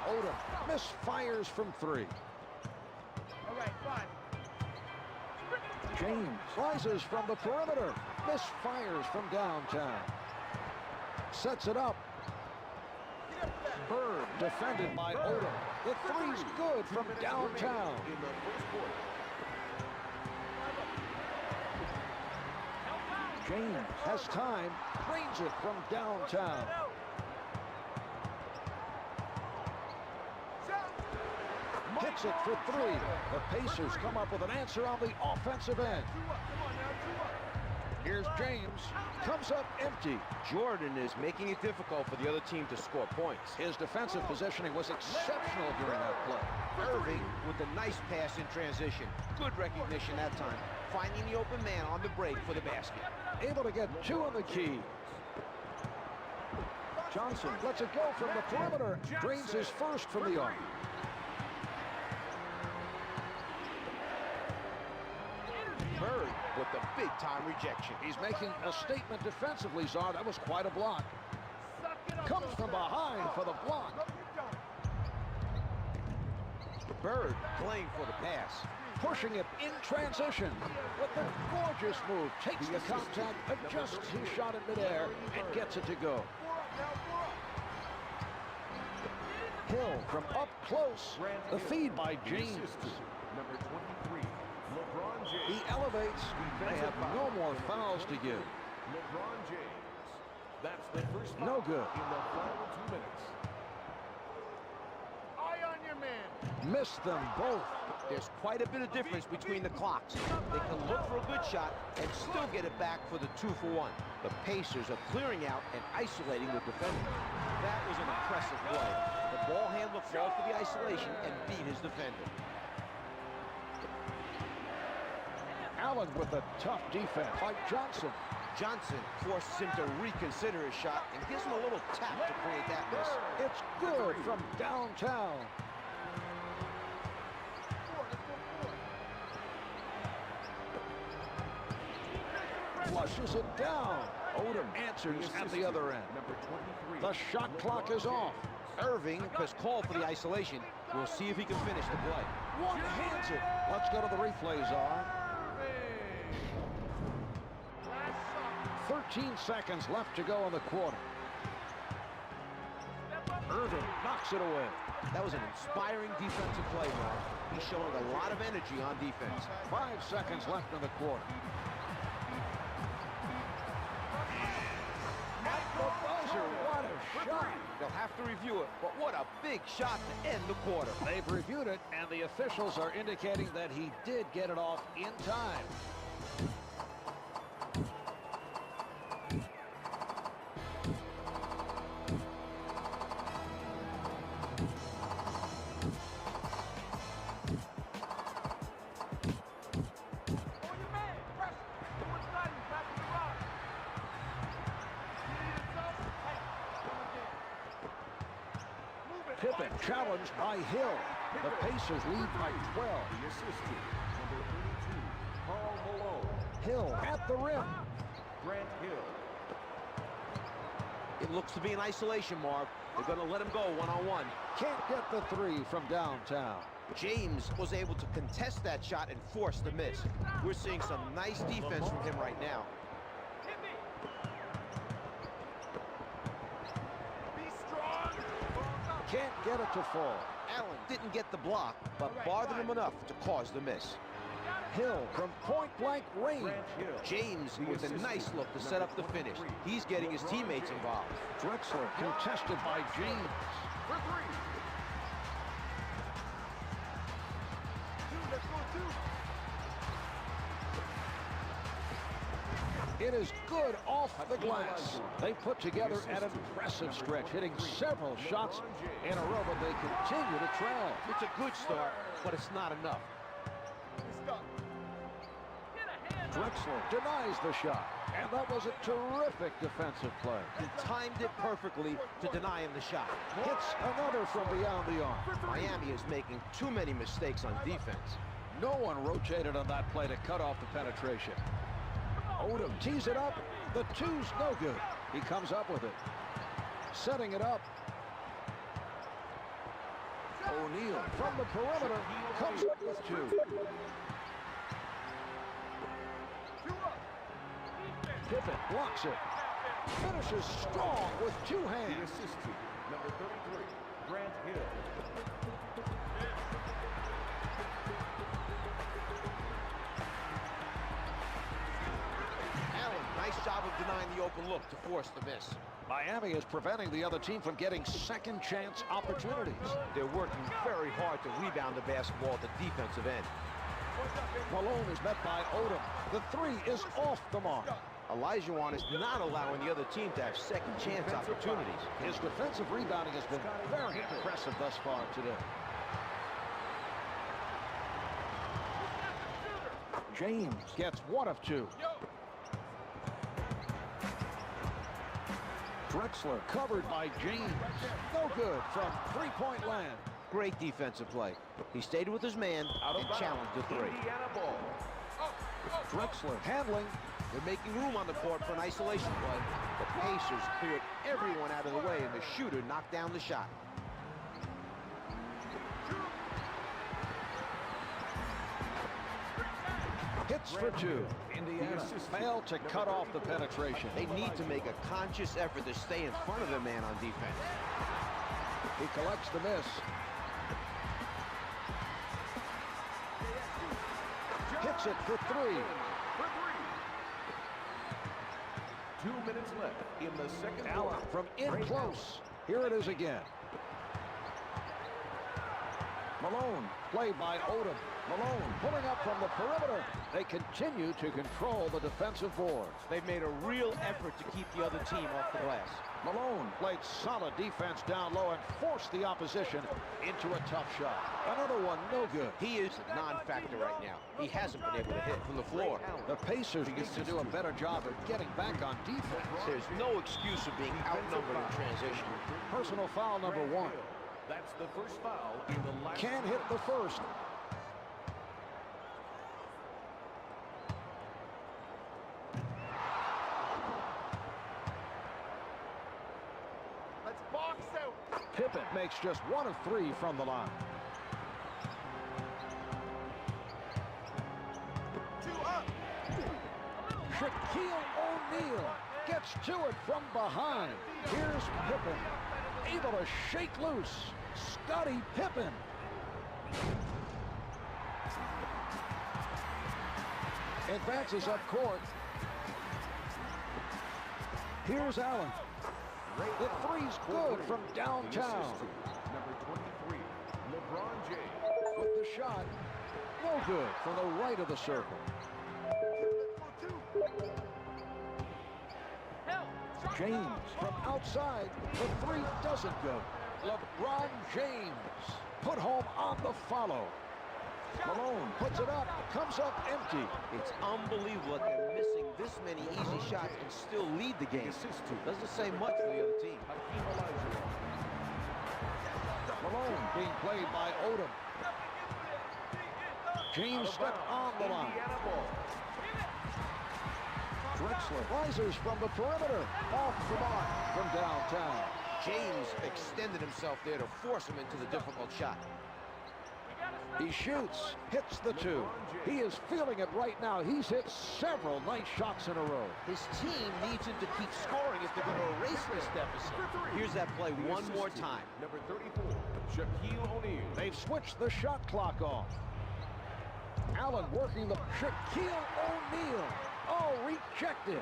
Odom misfires from three. All right, fine. James rises from the perimeter. Misfires from downtown. Sets it up. Bird defended by Odom. The three's good from downtown. In the first quarter. James has time. Drains it from downtown. Hits it for three. The Pacers come up with an answer on the offensive end. Here's James. Comes up empty. Jordan is making it difficult for the other team to score points. His defensive positioning was exceptional during that play. Irving with a nice pass in transition. Good recognition that time. Finding the open man on the break for the basket. Able to get two on the key. Johnson lets it go from the perimeter. Drains his first from the arc. Bird with the big-time rejection. He's making a statement defensively, Czar. That was quite a block. Comes from behind for the block. Bird playing for the pass. Pushing it in transition with a gorgeous move. Takes the contact, adjusts his shot in midair, and gets it to go. Hill from up close. The feed by James. Number 23, LeBron James. He elevates. They have no more fouls to give. LeBron James. That's the first foul No good. in the final 2 minutes. Eye on your man. Missed them both. There's quite a bit of difference between the clocks. They can look for a good shot and still get it back for the 2-for-1. The Pacers are clearing out and isolating the defender. That was an impressive play. The ball handler fought for the isolation and beat his defender. Allen with a tough defense by Johnson. Johnson forces him to reconsider his shot and gives him a little tap to create that miss. It's good from downtown. Flushes it down. Odom answers at the other end. Number 23. The shot clock is off. Irving has called for the isolation. We'll see if he can finish the play. One hands it. Let's go to the replays, Czar. 13 seconds left to go in the quarter. Irving knocks it away. That was an inspiring defensive play, Mark. He's showing a lot of energy on defense. 5 seconds left in the quarter. At the buzzer, what a shot. They'll have to review it, but what a big shot to end the quarter. They've reviewed it, and the officials are indicating that he did get it off in time. Pippen challenged by Hill. The Pacers lead by 12. The assistant, number 32, Karl Malone. Hill at the rim. Grant Hill. It looks to be an isolation, Mark. They're going to let him go one-on-one. Can't get the three from downtown. James was able to contest that shot and force the miss. We're seeing some nice defense from him right now. Can't get it to fall. Allen didn't get the block, but bothered him enough to cause the miss. Hill from point-blank range. James with a nice look to set up the finish. He's getting his teammates involved. Drexler contested by James. For three. Let's go, two. It is good off the glass. They put together an impressive stretch, hitting several shots in a row, but they continue to trail. It's a good start, but it's not enough. Drexler denies the shot, and that was a terrific defensive play. He timed it perfectly to deny him the shot. Hits another from beyond the arc. Miami is making too many mistakes on defense. No one rotated on that play to cut off the penetration. Odom tees it up. The two's no good. He comes up with it. Setting it up. O'Neal from the perimeter comes up with 2. Pippen blocks it. Finishes strong with 2 The hands. assist to number 33, Grant Hill. Allen, nice job of denying the open look to force the miss. Miami is preventing the other team from getting second chance opportunities. They're working very hard to rebound the basketball at the defensive end. Malone is met by Odom. The 3 is off the mark. Olajuwon is not allowing the other team to have second chance opportunities. His defensive rebounding has been very impressive thus far today. James gets 1 of 2. Drexler covered by James. No good from three-point land. Great defensive play. He stayed with his man and challenged the 3. Indiana ball. Drexler handling. They're making room on the court for an isolation play. The Pacers cleared everyone out of the way, and the shooter knocked down the shot. Hits for 2. Indiana failed to cut off the penetration. They need to make a conscious effort to stay in front of their man on defense. He collects the miss. Hits it for 3. 2 minutes left in the second Allen quarter. from in close. Here it is again. Malone, played by Odom. Malone pulling up from the perimeter. They continue to control the defensive boards. They've made a real effort to keep the other team off the glass. Malone played solid defense down low and forced the opposition into a tough shot. Another one, no good. He is a non-factor right now. He hasn't been able to hit from the floor. The Pacers need to do a better job of getting back on defense. There's no excuse of being outnumbered in transition. Personal foul number 1. That's the first foul in the last. Can't hit the first. Let's box out. Pippen makes just 1 of 3 from the line. 2 up. Shaquille O'Neal gets to it from behind. Here's Pippen, able to shake loose. Scottie Pippen. Advances up court. Here's Allen. The 3's good from downtown. Number 23, LeBron James. With the shot, no good from the right of the circle. James from outside. The 3 doesn't go. LeBron James put home on the follow. Malone puts it up, comes up empty. It's unbelievable that they're missing this many easy shots and still lead the game. Doesn't say much for the other team. Malone being played by Odom. James stepped on the line. Drexler rises from the perimeter, off the mark from downtown. James extended himself there to force him into the difficult shot. He shoots, hits the 2. He is feeling it right now. He's hit several nice shots in a row. His team needs him to keep scoring if they're going to erase this deficit. Here's that play one more time. Number 34, Shaquille O'Neal. They've switched the shot clock off. Allen working the Shaquille O'Neal. Oh, rejected.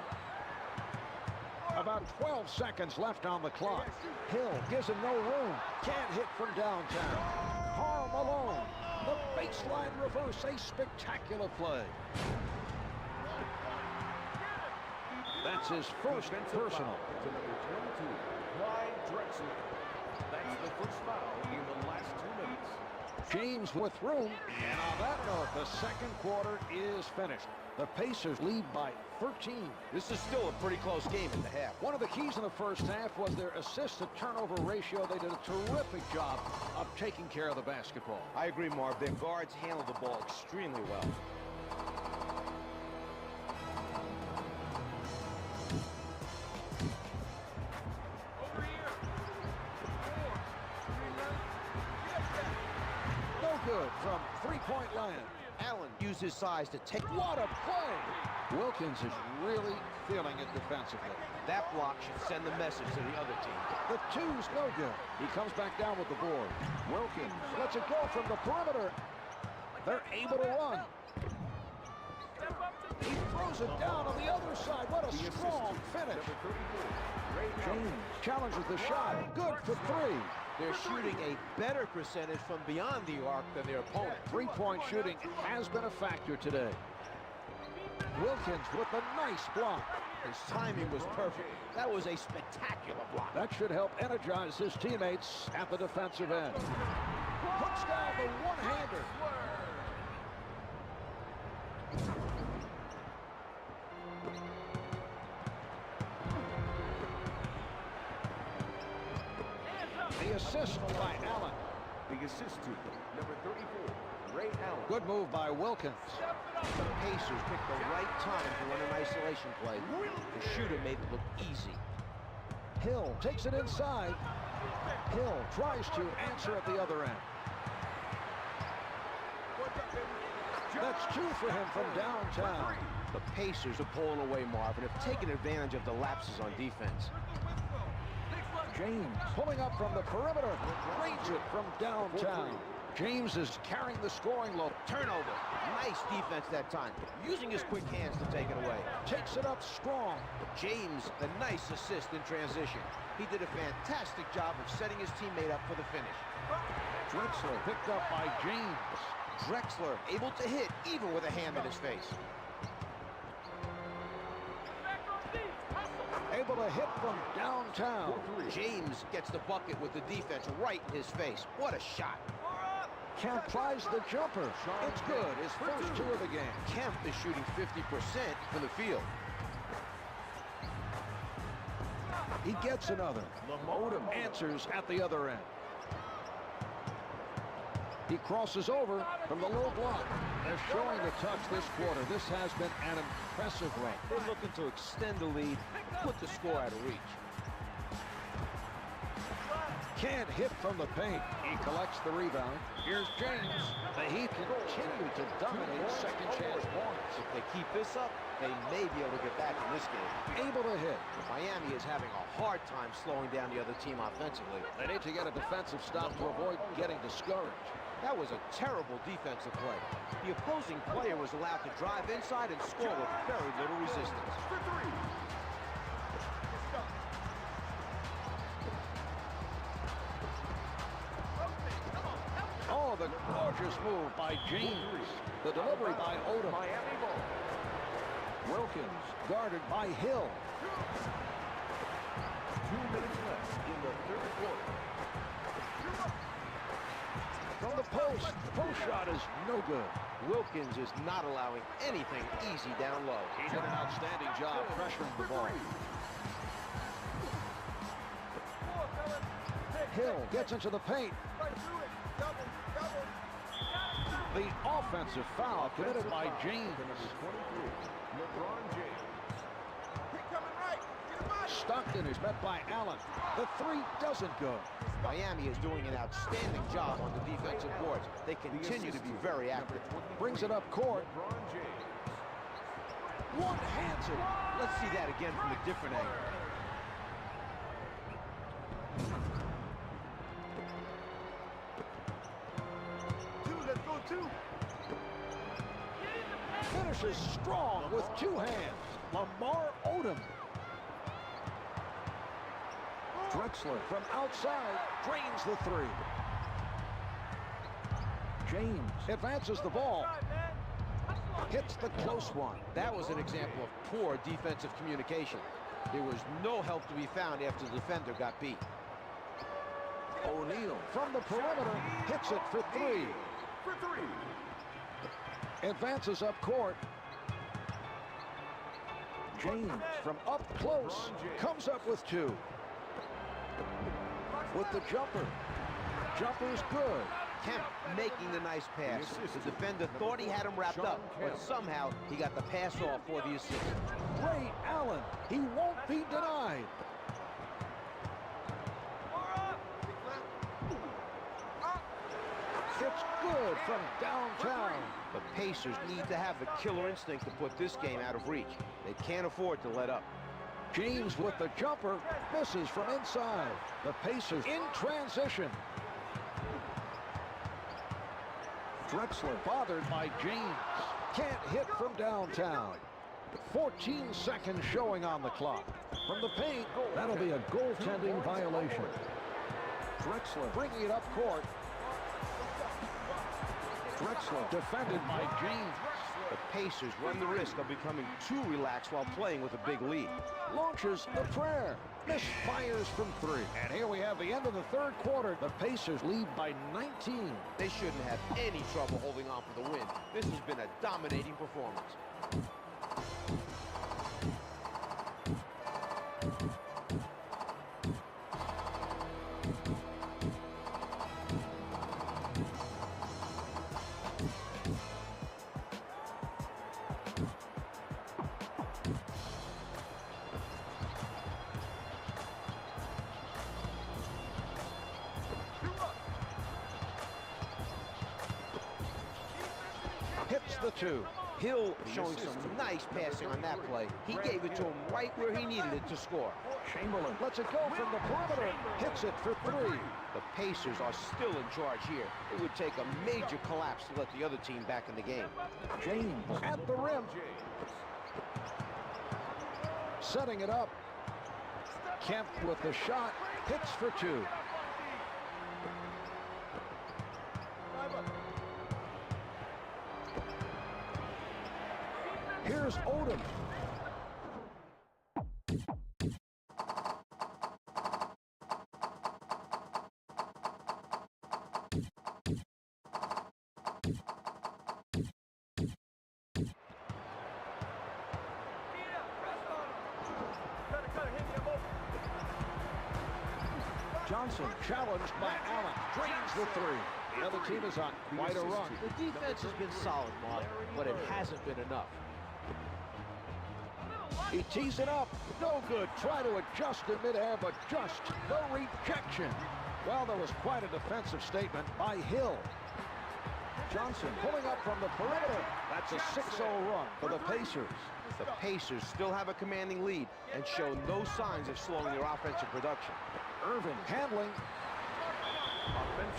About 12 seconds left on the clock. Hill gives him no room. Can't hit from downtown. Karl Malone. The baseline reverse, a spectacular play. That's his first personal. To number 22, Clyde Drexler. That's the first foul in the last 2 minutes. James with room. And on that note, the second quarter is finished. The Pacers lead by 13. This is still a pretty close game at the half. One of the keys in the first half was their assist-to-turnover ratio. They did a terrific job of taking care of the basketball. I agree, Marv. Their guards handled the ball extremely well. use his size to take... What a play! Wilkins is really feeling it defensively. That block should send the message to the other team. The two's no good. He comes back down with the board. Wilkins lets it go from the perimeter. They're able to run. He throws it down on the other side. What a strong finish. James challenges the shot. Good for three. They're shooting a better percentage from beyond the arc than their opponent. Three-point shooting has been a factor today. Wilkins with a nice block. His timing was perfect. That was a spectacular block. That should help energize his teammates at the defensive end. Puts down the one-hander. The assist by Allen. The assist to number 34, Ray Allen. Good move by Wilkins. The Pacers picked the right time to run an isolation play. The shooter made it look easy. Hill takes it inside. Hill tries to answer at the other end. That's two for him from downtown. The Pacers are pulling away, Marvin, have taken advantage of the lapses on defense. James pulling up from the perimeter. Drains it from downtown. James is carrying the scoring load. Turnover. Nice defense that time. Using his quick hands to take it away. Takes it up strong. James, a nice assist in transition. He did a fantastic job of setting his teammate up for the finish. Drexler picked up by James. Drexler able to hit even with a hand in his face. Able to hit from downtown. James gets the bucket with the defense right in his face. What a shot. Kemp tries the jumper. It's good. His first two of the game. Kemp is shooting 50% from the field. He gets another. Odom answers at the other end. He crosses over from the low block. They're showing the touch this quarter. This has been an impressive run. They're looking to extend the lead, put the score out of reach. Can't hit from the paint. He collects the rebound. Here's James. The Heat continue to dominate second chance points. If they keep this up, they may be able to get back in this game. Able to hit. Miami is having a hard time slowing down the other team offensively. They need to get a defensive stop to avoid getting discouraged. That was a terrible defensive play. The opposing player was allowed to drive inside and score with very little resistance. Oh, the gorgeous move by James. The delivery by Odom. Miami ball. Wilkins guarded by Hill. 2 minutes left in the third quarter. From the post. Post shot is no good. Wilkins is not allowing anything easy down low. He did an outstanding job pressuring the ball. Hill gets into the paint. The offensive foul committed by James. LeBron James. Stockton is met by Allen. The three doesn't go. Miami is doing an outstanding job on the defensive boards. They continue to be very active. Brings it up court. LeBron James. One hands it. Let's see that again from a different angle. Let's go two. Finishes strong with two hands. Lamar Odom. Drexler from outside drains the three. James advances the ball. Hits the close one. That was an example of poor defensive communication. There was no help to be found after the defender got beat. O'Neal from the perimeter hits it for three. Advances up court. James from up close comes up with two. With the jumper. Jumper's good. Kemp making the nice pass. The defender thought he had him wrapped up, but somehow he got the pass off for the assist. Ray Allen, he won't be denied. It's good from downtown. The Pacers need to have the killer instinct to put this game out of reach. They can't afford to let up. James with the jumper, misses from inside. The Pacers in transition. Drexler bothered by James. Can't hit from downtown. 14 seconds showing on the clock. From the paint, that'll be a goaltending violation. Drexler bringing it up court. Drexler defended by James. The Pacers run the risk of becoming too relaxed while playing with a big lead. Launches the prayer. Misfires from three. And here we have the end of the third quarter. The Pacers lead by 19. They shouldn't have any trouble holding on for the win. This has been a dominating performance. Hits the two. Hill showing some nice passing on that play. He gave it to him right where he needed it to score. Chamberlain lets it go from the perimeter. Hits it for three. The Pacers are still in charge here. It would take a major collapse to let the other team back in the game. James at the rim. Setting it up. Kemp with the shot. Hits for two. Here's Odom. Johnson challenged by Allen. Drains the three. The other team is on quite a run. The defense has been solid, Mark, but it hasn't been enough. He tees it up. No good. Try to adjust in midair, but just no rejection. Well, there was quite a defensive statement by Hill. Johnson pulling up from the perimeter. That's a 6-0 run for the Pacers. The Pacers still have a commanding lead and show no signs of slowing their offensive production. Irvin handling.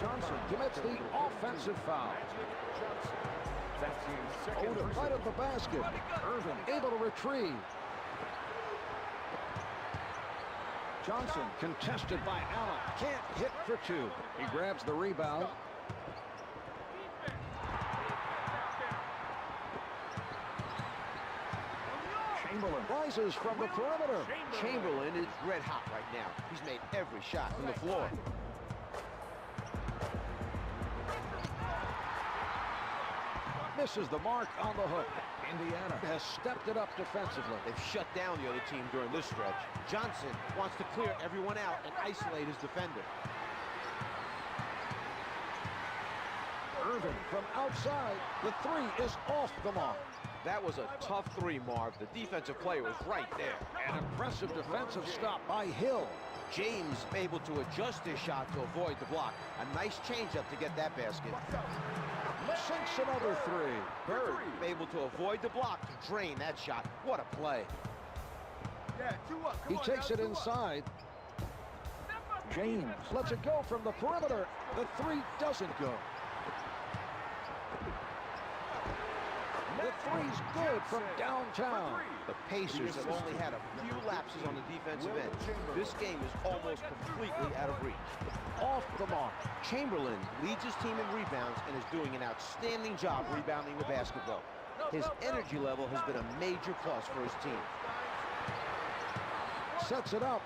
Johnson commits the offensive foul. Odom right at the basket. Irvin able to retrieve. Johnson contested by Allen. Can't hit for two. He grabs the rebound. Chamberlain rises from the perimeter. Chamberlain is red hot right now. He's made every shot from the floor. Misses the mark on the hook. Indiana has stepped it up defensively. They've shut down the other team during this stretch. Johnson wants to clear everyone out and isolate his defender. Irvin from outside. The three is off the mark. That was a tough three, Marv. The defensive player was right there. An impressive defensive stop by Hill. James able to adjust his shot to avoid the block. A nice changeup to get that basket. Sinks another three. Bird able to avoid the block to drain that shot. What a play. He takes it inside. James lets it go from the perimeter. The three doesn't go. The three's good from downtown. The Pacers have only had a few lapses on the defensive end. This game is almost completely out of reach. Off the mark. Chamberlain leads his team in rebounds and is doing an outstanding job rebounding the basketball. His energy level has been a major plus for his team. Sets it up.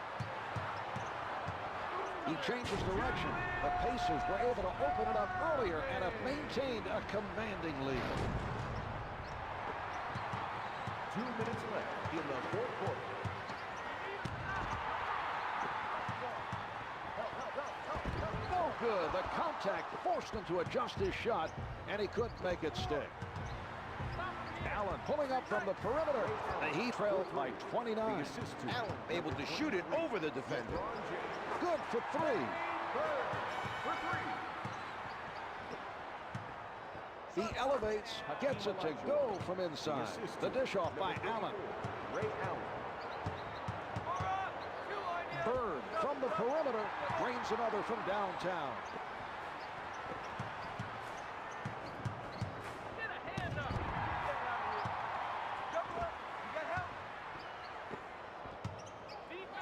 He changes direction. The Pacers were able to open it up earlier and have maintained a commanding lead. 2 minutes left in the fourth quarter. No good. The contact forced him to adjust his shot, and he couldn't make it stick. Allen pulling up from the perimeter. The Heat trailed by 29. Allen able to shoot it over the defender. Good for three. He elevates, gets it to go from inside. The dish off by Allen. Ray Allen. Bird from the perimeter drains another from downtown.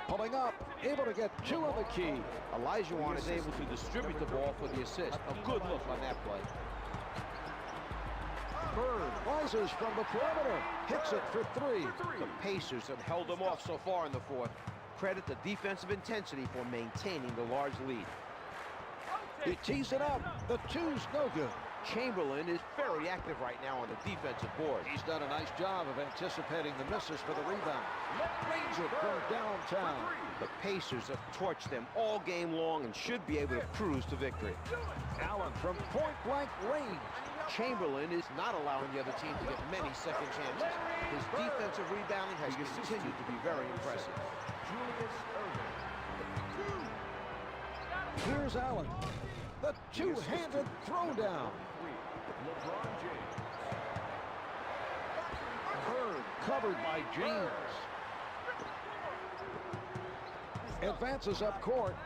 Pulling up, able to get two on the key. Olajuwon is able to distribute the ball for the assist. A good look on that play. Bird rises from the perimeter, hits it for three. The Pacers have held them off so far in the fourth. Credit the defensive intensity for maintaining the large lead. He tees it up. The two's no good. Chamberlain is very active right now on the defensive board. He's done a nice job of anticipating the misses for the rebound. Range it from downtown. The Pacers have torched them all game long and should be able to cruise to victory. Allen from point-blank range. Chamberlain is not allowing the other team to get many second chances. His defensive rebounding has continued to be very impressive. Julius Erving. Here's Allen. The two-handed throwdown. LeBron James. Bird covered by James. Advances up court.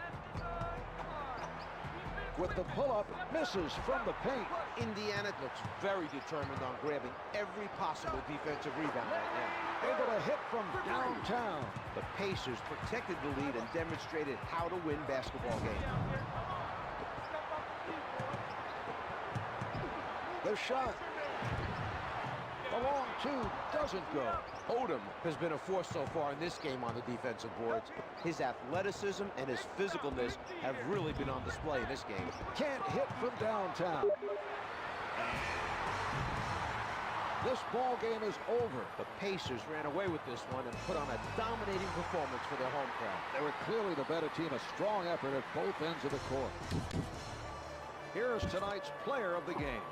With the pull-up, misses from the paint. Indiana looks very determined on grabbing every possible defensive rebound right now. Able to hit from downtown. The Pacers protected the lead and demonstrated how to win basketball games. The shot. The long two doesn't go. Odom has been a force so far in this game on the defensive boards. His athleticism and his physicalness have really been on display in this game. Can't hit from downtown. This ball game is over. The Pacers ran away with this one and put on a dominating performance for their home crowd. They were clearly the better team, a strong effort at both ends of the court. Here's tonight's player of the game.